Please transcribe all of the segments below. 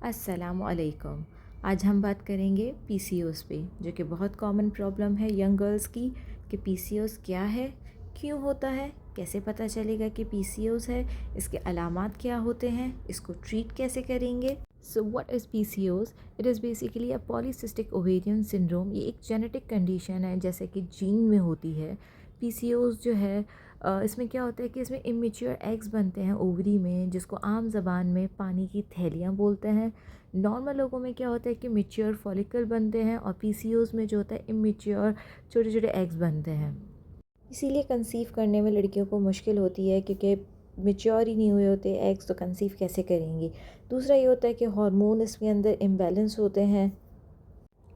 अस्सलामुअलैकुम। आज हम बात करेंगे पीसीओएस पे, जो कि बहुत कॉमन प्रॉब्लम है यंग गर्ल्स की। कि पीसीओएस क्या है, क्यों होता है, कैसे पता चलेगा कि पीसीओएस है, इसके अलामात क्या होते हैं, इसको ट्रीट कैसे करेंगे। So what is PCOS? It is basically a polycystic ovarian syndrome. ये एक जेनेटिक कंडीशन है, जैसे कि जीन में होती है। पीसीओएस जो है, इसमें क्या होता है कि इसमें इमेच्योर एग्स बनते हैं ओवरी में, जिसको आम ज़बान में पानी की थैलियाँ बोलते हैं। नॉर्मल लोगों में क्या होता है कि मैच्योर फॉलिकल बनते हैं, और पीसीओएस में जो होता है इमेच्योर छोटे छोटे एग्स बनते हैं। इसीलिए कंसीव करने में लड़कियों को मुश्किल होती है, क्योंकि मैच्योर ही नहीं हुए होते एग्स, तो कंसीव कैसे करेंगी। दूसरा ये होता है कि हार्मोन इसके अंदर इम्बैलेंस होते हैं।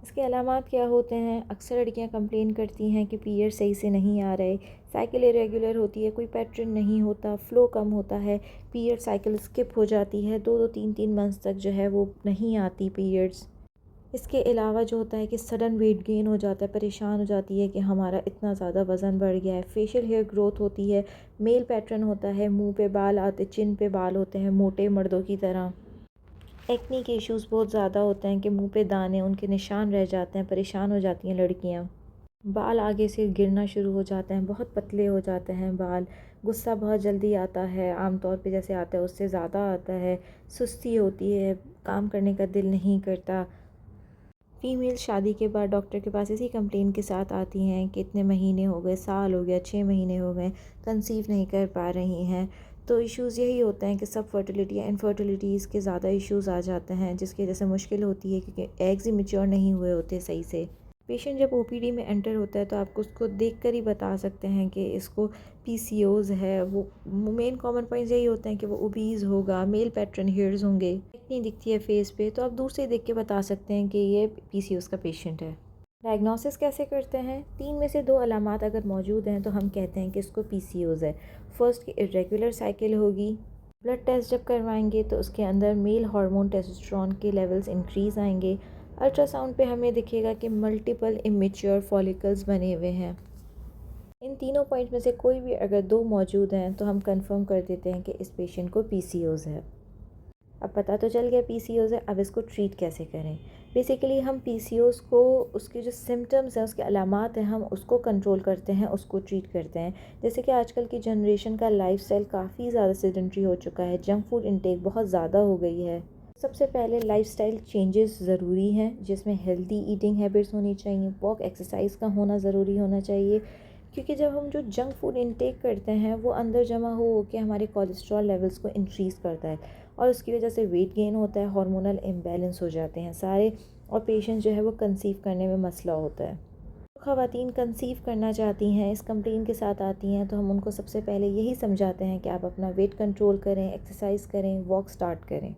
इसके अलामात क्या होते हैं? अक्सर लड़कियां कंप्लेन करती हैं कि पीरियड सही से नहीं आ रहे, साइकिल इरेगुलर होती है, कोई पैटर्न नहीं होता, फ़्लो कम होता है, पीरियड साइकिल स्किप हो जाती है, 2-2 3-3 मंथ्स तक जो है वो नहीं आती पीरियड्स। इसके अलावा जो होता है कि सडन वेट गेन हो जाता है, परेशान हो जाती है कि हमारा इतना ज़्यादा वज़न बढ़ गया है। फेशियल हेयर ग्रोथ होती है, मेल पैटर्न होता है, मुंह पे बाल आते, चिन पे बाल होते हैं मोटे मर्दों की तरह। एक्ने के इश्यूज़ बहुत ज़्यादा होते हैं कि मुंह पे दाने, उनके निशान रह जाते हैं, परेशान हो जाती हैं लड़कियां। बाल आगे से गिरना शुरू हो जाते हैं, बहुत पतले हो जाते हैं बाल। गुस्सा बहुत जल्दी आता है, आमतौर पे जैसे आता है उससे ज़्यादा आता है। सुस्ती होती है, काम करने का दिल नहीं करता। फ़ीमेल शादी के बाद डॉक्टर के पास इसी कंप्लेन के साथ आती हैं कि इतने महीने हो गए, साल हो गया, 6 महीने हो गए, कंसीव नहीं कर पा रही हैं। तो इश्यूज़ यही होते हैं कि सब फर्टिलिटी या इनफर्टिलिटीज़ के ज़्यादा इश्यूज़ आ जाते हैं, जिसकी वजह से मुश्किल होती है, क्योंकि एग्स ही मैच्योर नहीं हुए होते सही से। पेशेंट जब ओपीडी में एंटर होता है तो आपको उसको देखकर ही बता सकते हैं कि इसको पीसीओज़ है। वो मेन कॉमन पॉइंट्स यही होते हैं कि वो ओबीज़ होगा, मेल पैटर्न हेयर्स होंगे, एक्ने दिखती है फेस पे, तो आप दूर से देख के बता सकते हैं कि ये पीसीओएस का पेशेंट है। डायग्नोसिस कैसे करते हैं? 3 में से 2 अलामात अगर मौजूद हैं तो हम कहते हैं कि इसको पीसीओएस है। फर्स्ट की इरेगुलर साइकिल होगी। ब्लड टेस्ट जब करवाएंगे तो उसके अंदर मेल हार्मोन टेस्टोस्टेरोन के लेवल्स इंक्रीज़ आएंगे। अल्ट्रासाउंड पे हमें दिखेगा कि मल्टीपल इमेच्योर फॉलिकल्स बने हुए हैं। इन तीनों पॉइंट में से कोई भी अगर 2 मौजूद हैं तो हम कंफर्म कर देते हैं कि इस पेशेंट को पीसीओएस है। अब पता तो चल गया पीसीओएस है, अब इसको ट्रीट कैसे करें। बेसिकली हम पीसीओएस को, उसके जो सिम्टम्स हैं, उसके अलामात हैं, हम उसको कंट्रोल करते हैं, उसको ट्रीट करते हैं। जैसे कि आजकल की जनरेशन का लाइफस्टाइल काफ़ी ज़्यादा सेडेंट्री हो चुका है, जंक फूड इंटेक बहुत ज़्यादा हो गई है। सबसे पहले लाइफस्टाइल चेंजेस ज़रूरी हैं, जिसमें हेल्दी ईटिंग हैबिट्स होनी चाहिए, वॉक एक्सरसाइज का होना ज़रूरी होना चाहिए। क्योंकि जब हम जो जंक फूड इंटेक करते हैं वो अंदर जमा हो के हमारे कोलेस्ट्रॉल लेवल्स को इंक्रीज़ करता है, और उसकी वजह से वेट गेन होता है, हार्मोनल इम्बैलेंस हो जाते हैं सारे, और पेशेंट जो है वो कंसीव करने में मसला होता है। तो ख़वातीन कंसीव करना चाहती हैं, इस कंप्लेन के साथ आती हैं, तो हम उनको सबसे पहले यही समझाते हैं कि आप अपना वेट कंट्रोल करें, एक्सरसाइज करें, वॉक स्टार्ट करें।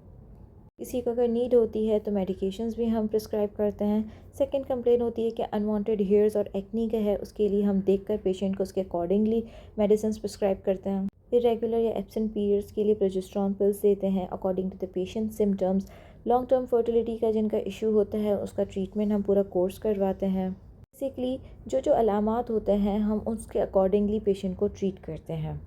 किसी को अगर नीड होती है तो मेडिकेशंस भी हम प्रिस्क्राइब करते हैं। सेकंड कंप्लेन होती है कि अनवांटेड हेयर्स और एक्नी का है, उसके लिए हम देखकर पेशेंट को उसके अकॉर्डिंगली मेडिसिन प्रिस्क्राइब करते हैं। इरेगुलर या एब्सेंट पीरियड्स के लिए प्रोजेस्टेरॉन पिल्स देते हैं according to the patient symptoms. Long term fertility का जिनका इशू होता है उसका ट्रीटमेंट हम पूरा कोर्स करवाते हैं। बेसिकली जो जो अलामात होते हैं हम उसके अकॉर्डिंगली पेशेंट को ट्रीट करते हैं।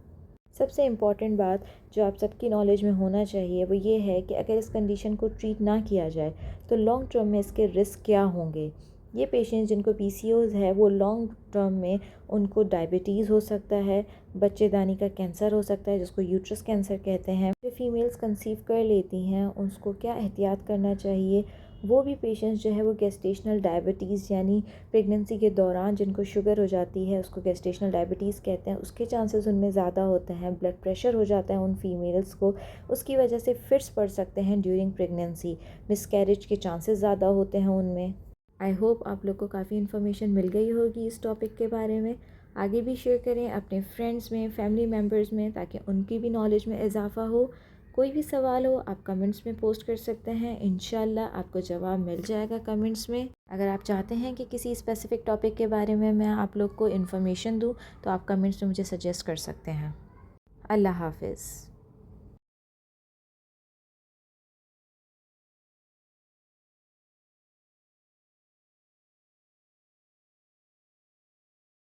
सबसे इम्पॉर्टेंट बात जो आप सबकी नॉलेज में होना चाहिए वो ये है कि अगर इस कंडीशन को ट्रीट ना किया जाए तो लॉन्ग टर्म में इसके रिस्क क्या होंगे। ये पेशेंट्स जिनको पीसीओएस है वो लॉन्ग टर्म में उनको डायबिटीज़ हो सकता है, बच्चेदानी का कैंसर हो सकता है जिसको यूट्रस कैंसर कहते हैं। जो फीमेल्स कंसीव कर लेती हैं उनको क्या एहतियात करना चाहिए। वो भी पेशेंट्स जो है वो गेस्टेशनल डायबिटीज़ यानी प्रेगनेंसी के दौरान जिनको शुगर हो जाती है उसको गेस्टेशनल डायबिटीज़ कहते हैं, उसके चांसेस उनमें ज़्यादा होते हैं। ब्लड प्रेशर हो जाता है उन फीमेल्स को, उसकी वजह से फिट्स पड़ सकते हैं ड्यूरिंग प्रेगनेंसी। मिसकैरेज के चांसेस ज़्यादा होते हैं उनमें। आई होप आप लोग को काफ़ी इन्फॉर्मेशन मिल गई होगी इस टॉपिक के बारे में। आगे भी शेयर करें अपने फ्रेंड्स में, फैमिली मेम्बर्स में, ताकि उनकी भी नॉलेज में इजाफ़ा हो। कोई भी सवाल हो आप कमेंट्स में पोस्ट कर सकते हैं, इंशाल्लाह आपको जवाब मिल जाएगा कमेंट्स में। अगर आप चाहते हैं कि किसी स्पेसिफ़िक टॉपिक के बारे में मैं आप लोग को इन्फॉर्मेशन दूँ तो आप कमेंट्स में मुझे सजेस्ट कर सकते हैं। अल्लाह हाफ़िज़।